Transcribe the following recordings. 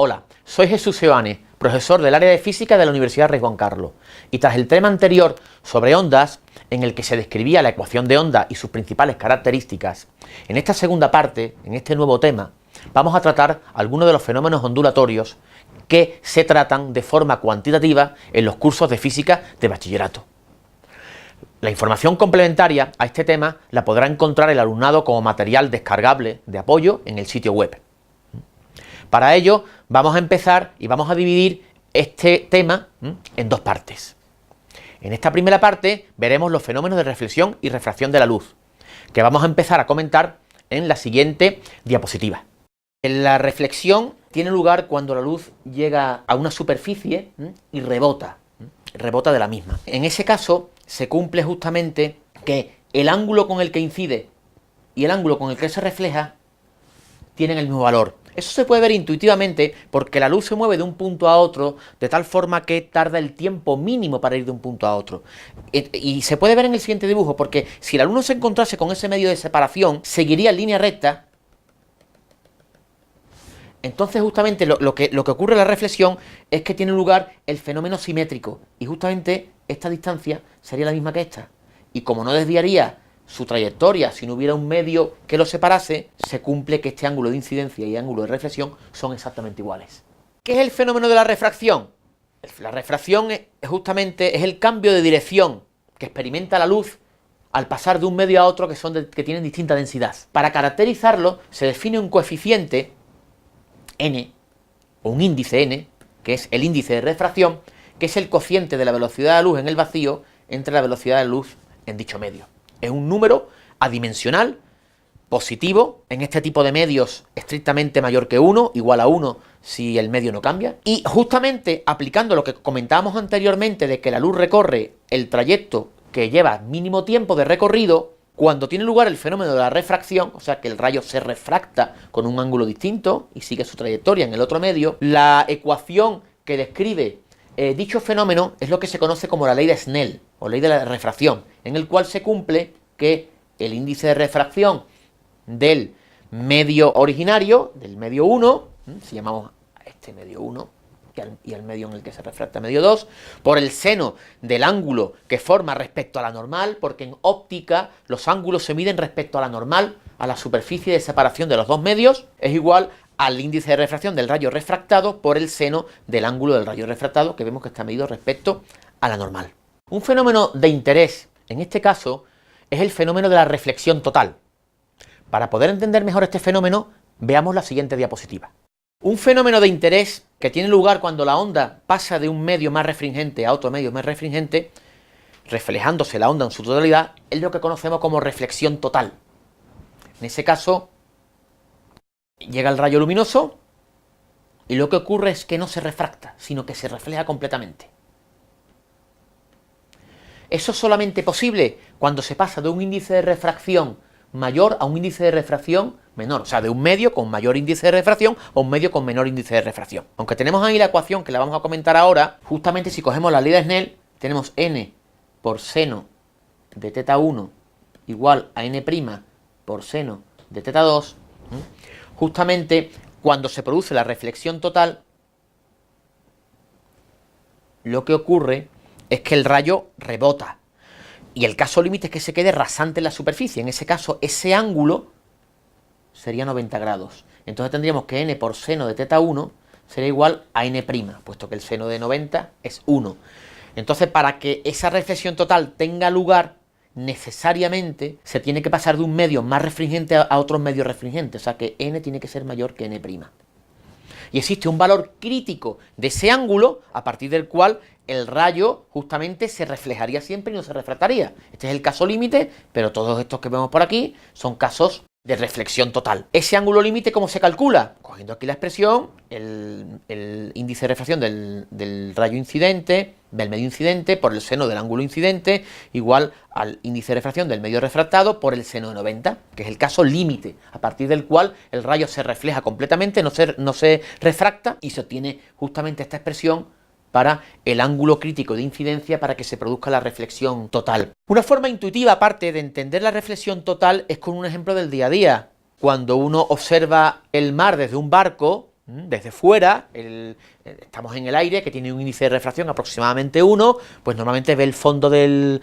Hola, soy Jesús Seoane, profesor del área de física de la Universidad Rey Juan Carlos, y tras el tema anterior sobre ondas, en el que se describía la ecuación de onda y sus principales características, en esta segunda parte, en este nuevo tema, vamos a tratar algunos de los fenómenos ondulatorios que se tratan de forma cuantitativa en los cursos de física de bachillerato. La información complementaria a este tema la podrá encontrar el alumnado como material descargable de apoyo en el sitio web. Para ello vamos a empezar y vamos a dividir este tema en dos partes. En esta primera parte veremos los fenómenos de reflexión y refracción de la luz, que vamos a empezar a comentar en la siguiente diapositiva. La reflexión tiene lugar cuando la luz llega a una superficie y rebota de la misma. En ese caso se cumple justamente que el ángulo con el que incide y el ángulo con el que se refleja tienen el mismo valor. Eso se puede ver intuitivamente porque la luz se mueve de un punto a otro de tal forma que tarda el tiempo mínimo para ir de un punto a otro. Y se puede ver en el siguiente dibujo, porque si el alumno se encontrase con ese medio de separación, seguiría en línea recta. Entonces justamente lo que ocurre en la reflexión es que tiene lugar el fenómeno simétrico, y justamente esta distancia sería la misma que esta. Y como no desviaría su trayectoria si no hubiera un medio que lo separase, se cumple que este ángulo de incidencia y ángulo de reflexión son exactamente iguales. ¿Qué es el fenómeno de la refracción? La refracción justamente es el cambio de dirección que experimenta la luz al pasar de un medio a otro que tienen distinta densidad. Para caracterizarlo se define un coeficiente n, o un índice n, que es el índice de refracción, que es el cociente de la velocidad de la luz en el vacío entre la velocidad de la luz en dicho medio. Es un número adimensional, positivo, en este tipo de medios estrictamente mayor que 1, igual a 1 si el medio no cambia. Y justamente aplicando lo que comentábamos anteriormente de que la luz recorre el trayecto que lleva mínimo tiempo de recorrido, cuando tiene lugar el fenómeno de la refracción, o sea que el rayo se refracta con un ángulo distinto y sigue su trayectoria en el otro medio, la ecuación que describe dicho fenómeno es lo que se conoce como la ley de Snell, o ley de la refracción, en el cual se cumple que el índice de refracción del medio originario, del medio 1, si llamamos a este medio 1, y al medio en el que se refracta medio 2, por el seno del ángulo que forma respecto a la normal, porque en óptica los ángulos se miden respecto a la normal, a la superficie de separación de los dos medios, es igual al índice de refracción del rayo refractado por el seno del ángulo del rayo refractado, que vemos que está medido respecto a la normal. Un fenómeno de interés, en este caso, es el fenómeno de la reflexión total. Para poder entender mejor este fenómeno, veamos la siguiente diapositiva. Un fenómeno de interés que tiene lugar cuando la onda pasa de un medio más refringente a otro medio más refringente, reflejándose la onda en su totalidad, es lo que conocemos como reflexión total. En ese caso, llega el rayo luminoso y lo que ocurre es que no se refracta, sino que se refleja completamente. Eso es solamente posible cuando se pasa de un índice de refracción mayor a un índice de refracción menor, o sea, de un medio con mayor índice de refracción a un medio con menor índice de refracción. Aunque tenemos ahí la ecuación que la vamos a comentar ahora, justamente si cogemos la ley de Snell, tenemos n por seno de teta 1 igual a n' por seno de teta 2, justamente cuando se produce la reflexión total, lo que ocurre es que el rayo rebota. Y el caso límite es que se quede rasante en la superficie. En ese caso, ese ángulo sería 90 grados. Entonces tendríamos que n por seno de teta 1 sería igual a n', puesto que el seno de 90 es 1. Entonces, para que esa reflexión total tenga lugar, necesariamente se tiene que pasar de un medio más refringente a otro medio refringente. O sea que n tiene que ser mayor que n'. Y existe un valor crítico de ese ángulo a partir del cual el rayo justamente se reflejaría siempre y no se refractaría. Este es el caso límite, pero todos estos que vemos por aquí son casos de reflexión total. Ese ángulo límite, ¿cómo se calcula? Cogiendo aquí la expresión, el índice de refracción del rayo incidente, del medio incidente, por el seno del ángulo incidente, igual al índice de refracción del medio refractado por el seno de 90, que es el caso límite, a partir del cual el rayo se refleja completamente, no se refracta, y se obtiene justamente esta expresión para el ángulo crítico de incidencia para que se produzca la reflexión total. Una forma intuitiva, aparte de entender la reflexión total, es con un ejemplo del día a día. Cuando uno observa el mar desde un barco, Desde fuera, estamos en el aire, que tiene un índice de refracción aproximadamente 1, pues normalmente ve el fondo del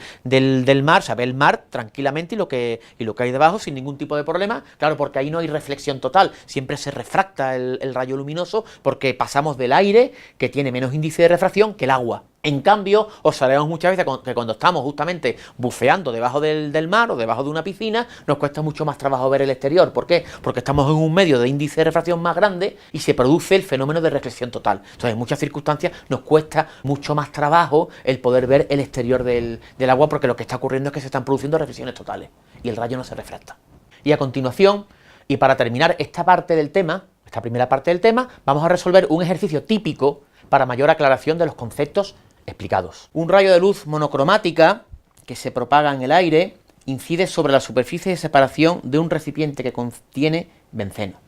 mar, o sea, ve el mar tranquilamente y lo que hay debajo sin ningún tipo de problema, claro, porque ahí no hay reflexión total, siempre se refracta el rayo luminoso, porque pasamos del aire, que tiene menos índice de refracción, que el agua. En cambio, observamos muchas veces que cuando estamos justamente buceando debajo del mar o debajo de una piscina, nos cuesta mucho más trabajo ver el exterior. ¿Por qué? Porque estamos en un medio de índice de refracción más grande y se produce el fenómeno de reflexión total. Entonces, en muchas circunstancias nos cuesta mucho más trabajo el poder ver el exterior del agua, porque lo que está ocurriendo es que se están produciendo reflexiones totales y el rayo no se refracta. Y a continuación, y para terminar esta parte del tema, esta primera parte del tema, vamos a resolver un ejercicio típico para mayor aclaración de los conceptos explicados. Un rayo de luz monocromática que se propaga en el aire incide sobre la superficie de separación de un recipiente que contiene benceno.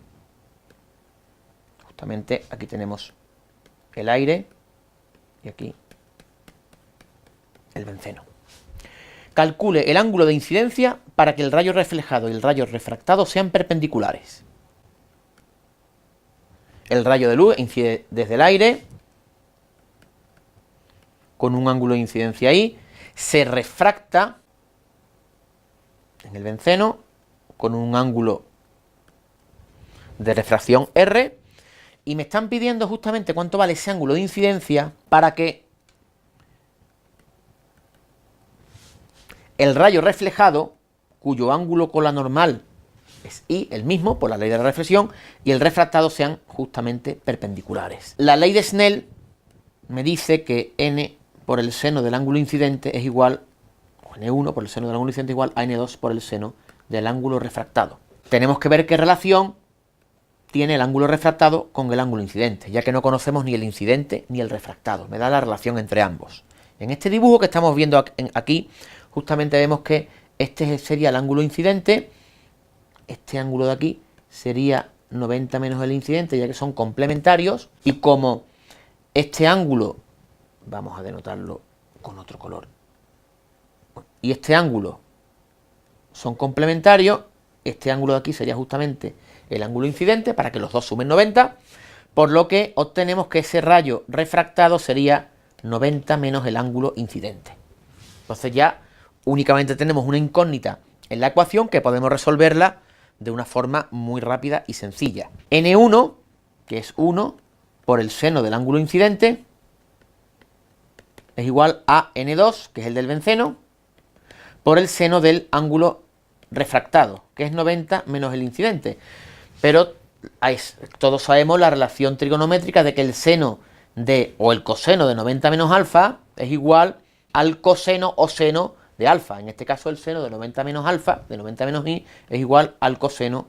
Justamente aquí tenemos el aire y aquí el benceno. Calcule el ángulo de incidencia para que el rayo reflejado y el rayo refractado sean perpendiculares. El rayo de luz incide desde el aire con un ángulo de incidencia ahí, se refracta en el benceno con un ángulo de refracción R, y me están pidiendo justamente cuánto vale ese ángulo de incidencia para que el rayo reflejado, cuyo ángulo con la normal es I, el mismo, por la ley de la reflexión, y el refractado sean justamente perpendiculares. La ley de Snell me dice que n por el seno del ángulo incidente es igual, o n1 por el seno del ángulo incidente es igual a n2 por el seno del ángulo refractado. Tenemos que ver qué relación tiene el ángulo refractado con el ángulo incidente, ya que no conocemos ni el incidente ni el refractado. Me da la relación entre ambos. En este dibujo que estamos viendo aquí, justamente vemos que este sería el ángulo incidente, este ángulo de aquí sería 90 menos el incidente, ya que son complementarios, y como este ángulo, vamos a denotarlo con otro color, y este ángulo son complementarios, este ángulo de aquí sería justamente el ángulo incidente, para que los dos sumen 90, por lo que obtenemos que ese rayo refractado sería 90 menos el ángulo incidente. Entonces ya únicamente tenemos una incógnita en la ecuación que podemos resolverla de una forma muy rápida y sencilla. N1, que es 1 por el seno del ángulo incidente, es igual a N2, que es el del benceno, por el seno del ángulo refractado, que es 90 menos el incidente. Pero todos sabemos la relación trigonométrica de que el seno o el coseno de 90 menos alfa es igual al coseno o seno de alfa. En este caso el seno de 90 menos alfa, de 90 menos i, es igual al coseno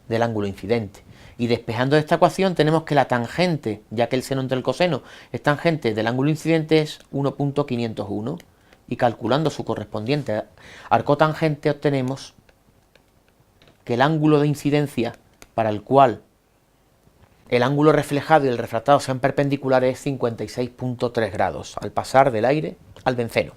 del ángulo incidente. Y despejando esta ecuación tenemos que la tangente, ya que el seno entre el coseno es tangente del ángulo incidente, es 1.501. Y calculando su correspondiente arco tangente obtenemos que el ángulo de incidencia para el cual el ángulo reflejado y el refractado sean perpendiculares es 56.3 grados al pasar del aire al benceno.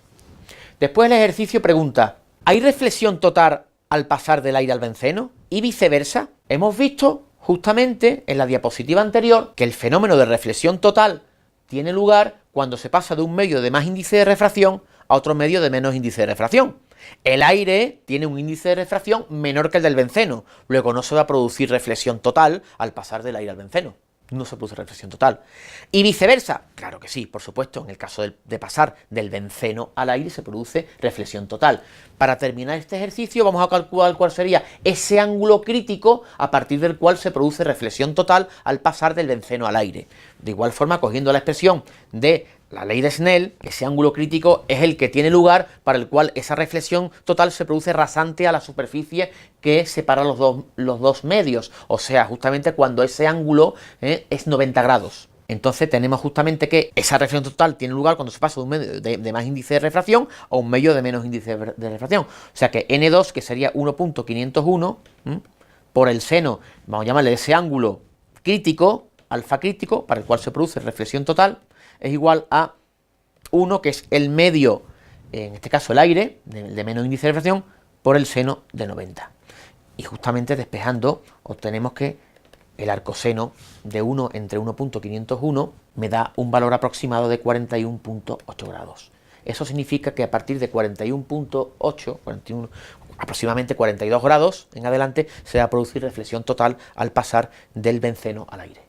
Después el ejercicio pregunta, ¿hay reflexión total al pasar del aire al benceno? Y viceversa. Hemos visto justamente en la diapositiva anterior que el fenómeno de reflexión total tiene lugar cuando se pasa de un medio de más índice de refracción a otro medio de menos índice de refracción. El aire tiene un índice de refracción menor que el del benceno, luego no se va a producir reflexión total al pasar del aire al benceno. No se produce reflexión total. Y viceversa, claro que sí, por supuesto, en el caso de pasar del benceno al aire se produce reflexión total. Para terminar este ejercicio vamos a calcular cuál sería ese ángulo crítico a partir del cual se produce reflexión total al pasar del benceno al aire. De igual forma, cogiendo la expresión de la ley de Snell, ese ángulo crítico es el que tiene lugar para el cual esa reflexión total se produce rasante a la superficie que separa los dos medios, o sea, justamente cuando ese ángulo es 90 grados. Entonces tenemos justamente que esa reflexión total tiene lugar cuando se pasa de un medio de más índice de refracción a un medio de menos índice de refracción. O sea que N2, que sería 1.501, por el seno, vamos a llamarle ese ángulo crítico, alfa crítico, para el cual se produce reflexión total, es igual a 1, que es el medio, en este caso el aire, de menos índice de refracción, por el seno de 90. Y justamente despejando obtenemos que el arcoseno de 1 entre 1.501 me da un valor aproximado de 41.8 grados. Eso significa que a partir de 41.8, 41, aproximadamente 42 grados en adelante, se va a producir reflexión total al pasar del benceno al aire.